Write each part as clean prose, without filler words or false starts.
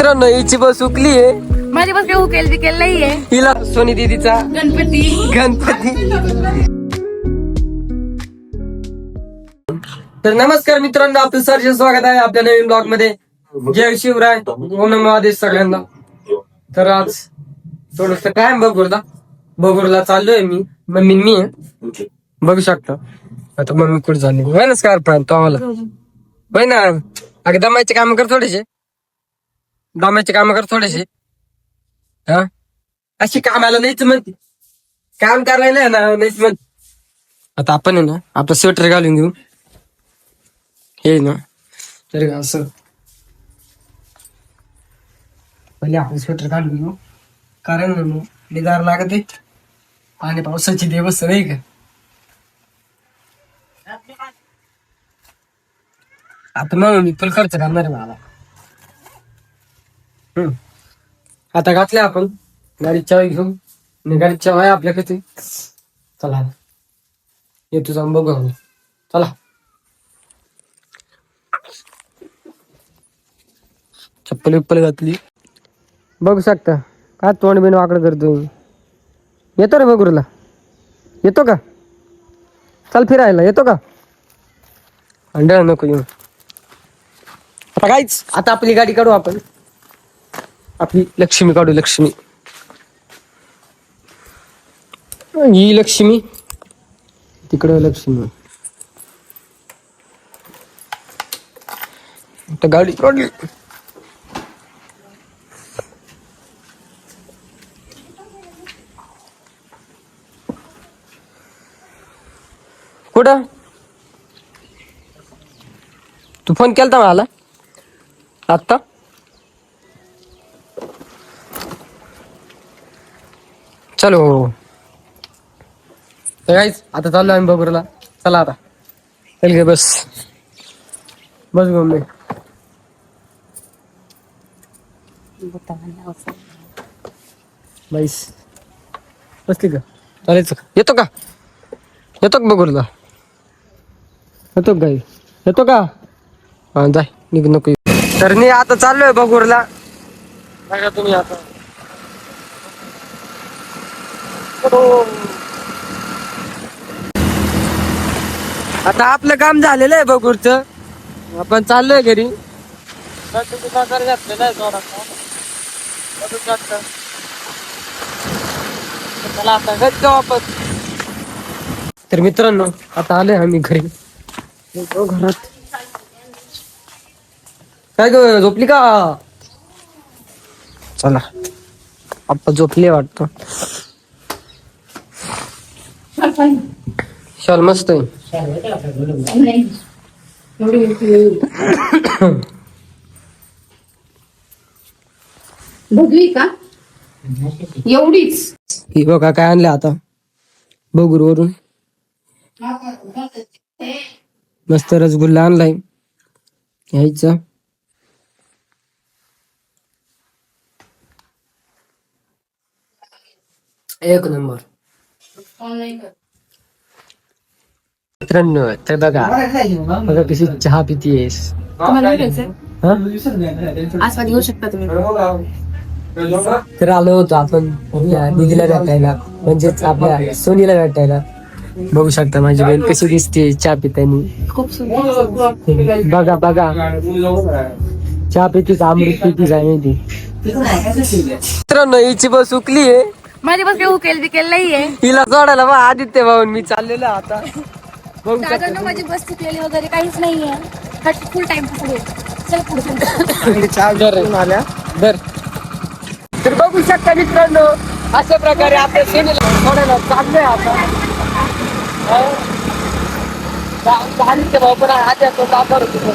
मित्रांनो हिची बस हुकली आहे. माझी बस काय हुकेल बिकेल नाहीये. हिला सोनी दीदीचा गणपती. तर नमस्कार मित्रांनो, आपलं सरचे स्वागत आहे आपल्या नवीन ब्लॉग मध्ये. जय शिवराय, ओम नमो आदेश सगळ्यांना. तर आज थोडस काय बगुरला चाललोय मी. मम्मी मी आहे, बघू शकता. आता मम्मी कुठे झाली नमस्कार पण तो आम्हाला होय ना. अगं दमाचे काम कर थोडेसे, हा अशी कामाला नाहीच म्हणते, काम करायला ना नाहीच म्हण. आता आपण आहे ना आपलं स्वेटर घालून घेऊ हे ना. तर असं पहिले आपण स्वेटर घालून घेऊ, कारण निदार लागत आहे आणि पावसाची दिवस नाही का. आता मग मी फुल खर्च करणार आहे मला. आता घातले आपण गाडीची चावी घेऊन, गाडीची चावी आहे आपल्याकडे. चला येतो जाऊन बघू आपण. चला चप्पल विप्पल घातली, बघू शकता. काय तोंड बिन वाकडं करतो. येतो रे बघूरला, येतो का? चल फिरायला येतो का? अंडा नको येऊ आता काहीच. आता आपली गाडी काढू आपण, आपली लक्ष्मी काढू. लक्ष्मी, ही लक्ष्मी, तिकडं लक्ष्मी. आता गाडी काढली. कुठं तू फोन केलता मला आत्ता? चलो गाईस, आता चाललो आम्ही बघूरला. चला आता चल गे, बस घेऊन मी. बाईस बसली का? चालायचं का? येतो का बघूरला? येतो गाई, येतो का? हा जाय, निघ नको. तर मी आता चाललोय बघूरला. बघा तुम्ही आता. आता आपलं काम झालेलं आहे बघूरचं, आपण चाललोय घरी. चला आता घरी जाऊ आपण. तर मित्रांनो आता आलोय आम्ही घरी. घरात काय ग, झोपली का? चला आपण झोपले वाटतं. शाल मस्त आहे. भगवी का एवढीच? ही बघा काय आणलं आता बघूर वरून. मस्त रसगुल्ला आणलाय घ्यायचा. एक नंबर. मित्रांनो तर बघा कशी चहा पितीयस. आस्वाद घेऊ शकता तुम्ही. तर आलो होतो आपण आपल्या दीदीला भेटायला, म्हणजेच आपल्या सोनीला भेटायला. बघू शकता माझी बहीण कशी दिसते चहा पितानी. खूप सुंदर. बघा चहा पितीच अमृत पितीच आहे ती. मित्रांनो हिची बस हुकली आहे. माझी बस काय हुकेल बिकेल नाहीये. हिला जोडायला बा आदित्य भाऊन मी चाललेलो आता. बघू शकता माझी बस चुकलेली वगैरे काहीच नाहीये. फुल टाइम चल पुढे आल्या बर. तर बघू शकता मित्रांनो अशा प्रकारे आपल्या सोनीला सोडायला चाललोय आता. आदित्य भाऊ पण आधी तो जाणार होतो.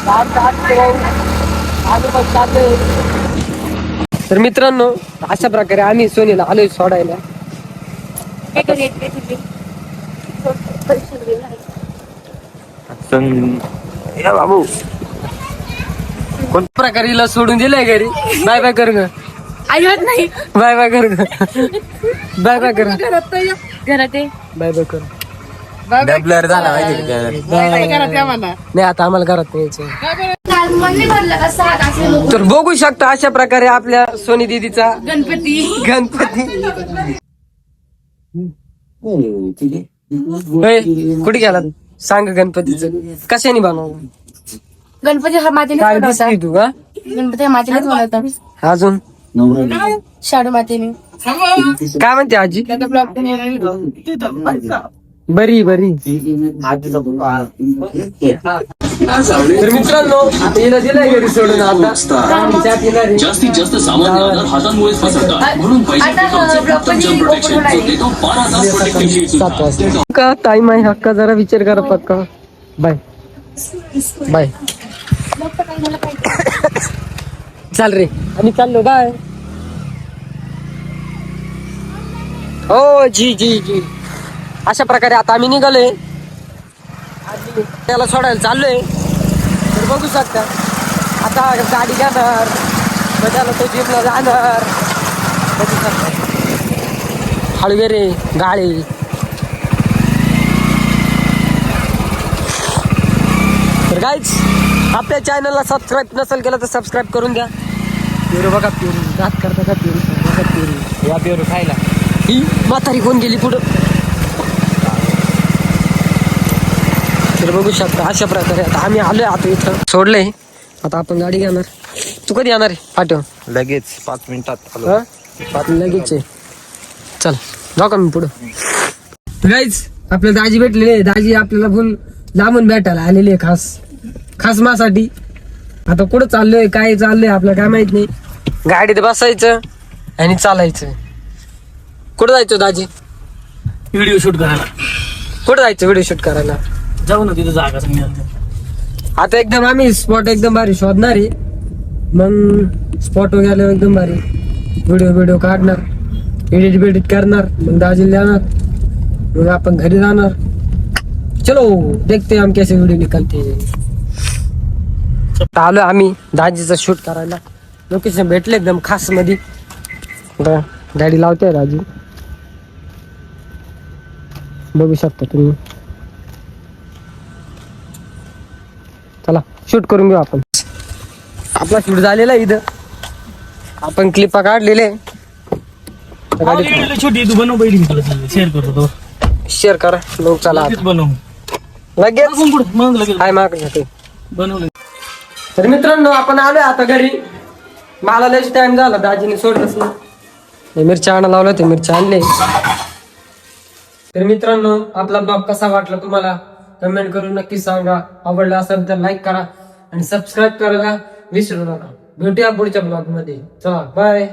आदित्य भाऊ आम्ही पण चाललोय. तर मित्रांनो अशा प्रकारे आम्ही सोनीला आलोय सोडायला. बाबू कोणत्या प्रकारे हिला सोडून दिलंय घरी. बाय बाय कर ग. आईवत नाही. बाय बाय कर ग. बाय बाय कर. घरात आहे. बाय बाय कर. ब्लर झाला पाहिजे नाही आता आम्हाला घरात यायचं. मन नाही भरलं का सात असे लोक तर बघू शकता अशा प्रकारे आपल्या सोनी दीदीचा गणपती होय, कुठे गेला सांग गणपतीचं कशाने बनवलं गणपती हा मातीने काय बनवतात. दिसली तू का गणपती हा मातीनेच बनवतात अजून शाडू मातीने काय म्हणते आजी बरी बरी तर मित्रांनो आता हिला दिलाय घरी सोडून आता चहा पिणार आहे. जास्तीत जास्त सामान्य आजार हातांमुळेच पसरतात म्हणून पाहिजे ते कॉन्सेप्ट ऑफ जर्म प्रोटेक्शन जो देतो 12 तास प्रोटेक्टिव्ह शीट सुद्धा. 7 वाजता का टाइम आहे हक्का जरा विचार करा पक्का बाय बाय चाल रे आम्ही चाललो बाय हो जी जी जी अशा प्रकारे आता आम्ही निघालोय आणि त्याला सोडायला चाललोय तर बघू शकता आता गाडी घेणार मग त्याला तो जिमला जाणार बघू शकता हळवे रे गाळे तर गाईच आपल्या चॅनलला सबस्क्राईब नसेल केलं तर सबस्क्राईब करून द्या पेरू बघा पेरू दात करता का पेरू बघा पेरू या पेरू खायला ही म्हातारी कोण गेली पुढं तर बघू शकता अशा प्रकारे आता आम्ही आलोय आता इथं सोडलंय आता आपण गाडी घेणार तू कधी येणार आहे पाठव लगेच 5 मिनिटात आलो. लगेच आहे. चल जाऊ का मी पुढं गाईच आपल्याला दाजी भेटलेले दाजी आपल्याला फुल लांबून भेटायला आलेले खास मासाठी आता कुठं चाललोय काय चाललंय आपल्याला काय माहित नाही गाडीत बसायचं आणि चालायचं कुठं जायचं दाजी व्हिडिओ शूट करायला कुठं जायचं व्हिडिओ शूट करायला जाऊ ना तिथं जागा सांगितलं आता एकदम आम्ही स्पॉट एकदम भारी शोधणार आहे मग स्पॉट वगैरे एकदम भारी व्हिडिओ काढणार एडिट करणार मग दाजीला जाणार मग आपण घरी जाणार चलो देखते हम कैसे व्हिडिओ निकालते आलो आम्ही दाजीचा शूट करायला लोकेशन भेटले एकदम खास मध्ये गाडी लावते दाजी बघू शकता तुम्ही चला शूट करून घेऊ आपण आपला शूट झालेला आहे इथं आपण क्लिपा काढलेले छोटी तू बनव पहिली मी तुला शेअर करतो तो शेअर करा लोक चला लगेच बनव लगेच मग लगेच काय माग बनवलं तर मित्रांनो आपण आलोय आता घरी मला लयच टाइम झाला दाजीने सोडलंच नाही मिरच्या आणा लावलं ते मिरच्या आणले तर मित्रांनो आपला ब्लॉग कसा वाटला तुम्हाला कमेंट करून नक्की सांगा आवडला असेल तर लाईक करा आणि सबस्क्राईब करायला विसरू नका भेटूया पुढच्या ब्लॉग मध्ये चला बाय